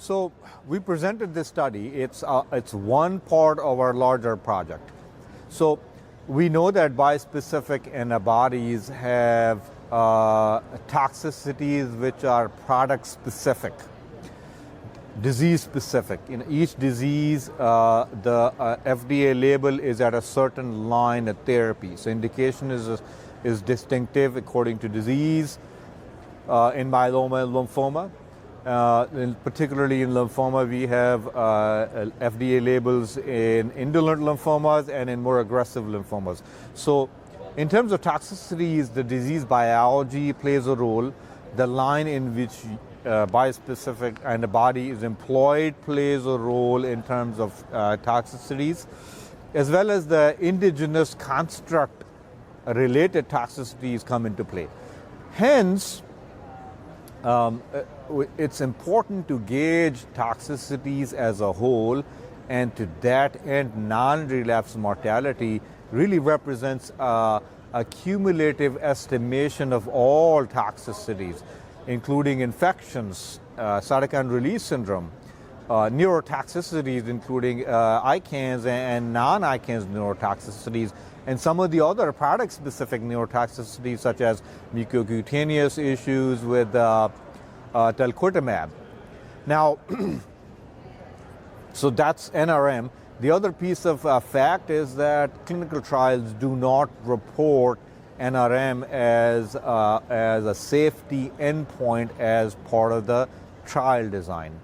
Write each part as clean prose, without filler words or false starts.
So we presented this study. It's one part of our larger project. So we know that bispecific antibodies have toxicities which are product specific, disease specific. In each disease, the FDA label is at a certain line of therapy. So indication is distinctive according to disease. In myeloma and lymphoma, particularly in lymphoma, we have FDA labels in indolent lymphomas and in more aggressive lymphomas. So in terms of toxicities, the disease biology plays a role. The line in which bispecific antibody is employed plays a role in terms of toxicities, as well as the indigenous construct related toxicities come into play. Hence, it's important to gauge toxicities as a whole, and to that end, non-relapse mortality really represents a cumulative estimation of all toxicities, including infections, cytokine release syndrome, neurotoxicities, including ICANS and non-ICANS neurotoxicities, and some of the other product-specific neurotoxicities, such as mucocutaneous issues with talquetamab. Now, so that's NRM. The other piece of fact is that clinical trials do not report NRM as a safety endpoint as part of the trial design.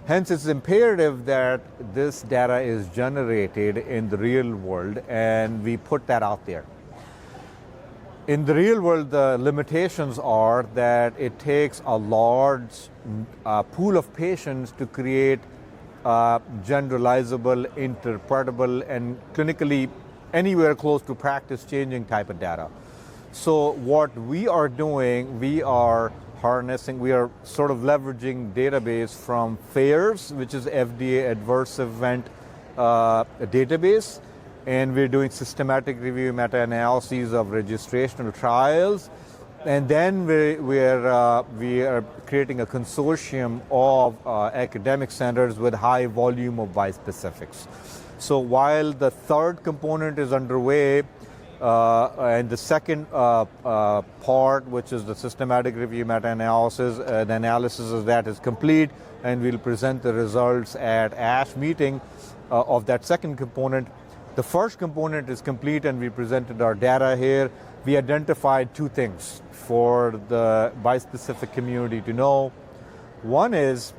Hence, it's imperative that this data is generated in the real world, and we put that out there. In the real world, the limitations are that it takes a large pool of patients to create generalizable, interpretable, and clinically anywhere close to practice-changing type of data. So what we are doing, we are sort of leveraging database from FAERS, which is FDA Adverse Event database, and we're doing systematic review meta-analyses of registrational trials, and then we are creating a consortium of academic centers with high volume of bispecifics. So while the third component is underway, and the second part, which is the systematic review meta-analysis, the analysis of that is complete, and we'll present the results at ASH meeting of that second component. The first component is complete, and we presented our data here. We identified two things for the bispecific community to know. One is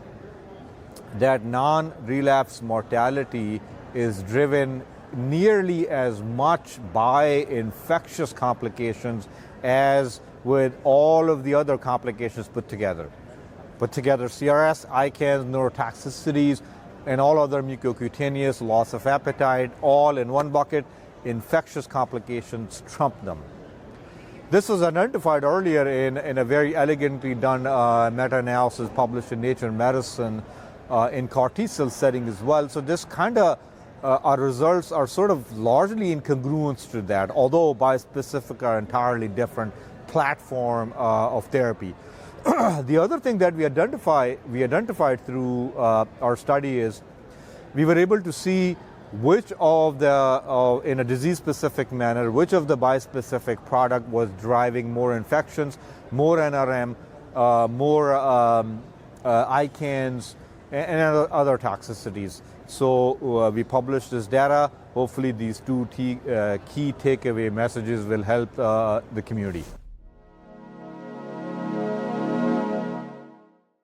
that non-relapse mortality is driven nearly as much by infectious complications as with all of the other complications put together. CRS, ICANS, neurotoxicities, and all other mucocutaneous, loss of appetite, all in one bucket. Infectious complications trump them. This was identified earlier in a very elegantly done meta-analysis published in Nature Medicine in CAR T-cell setting as well. So this kind of our results are sort of largely in congruence to that, although bispecific are entirely different platform of therapy. The other thing that we identified through our study is we were able to see which of the, in a disease-specific manner, which of the bispecific product was driving more infections, more NRM, more ICANS, and other toxicities. So we published this data. Hopefully these two key takeaway messages will help the community.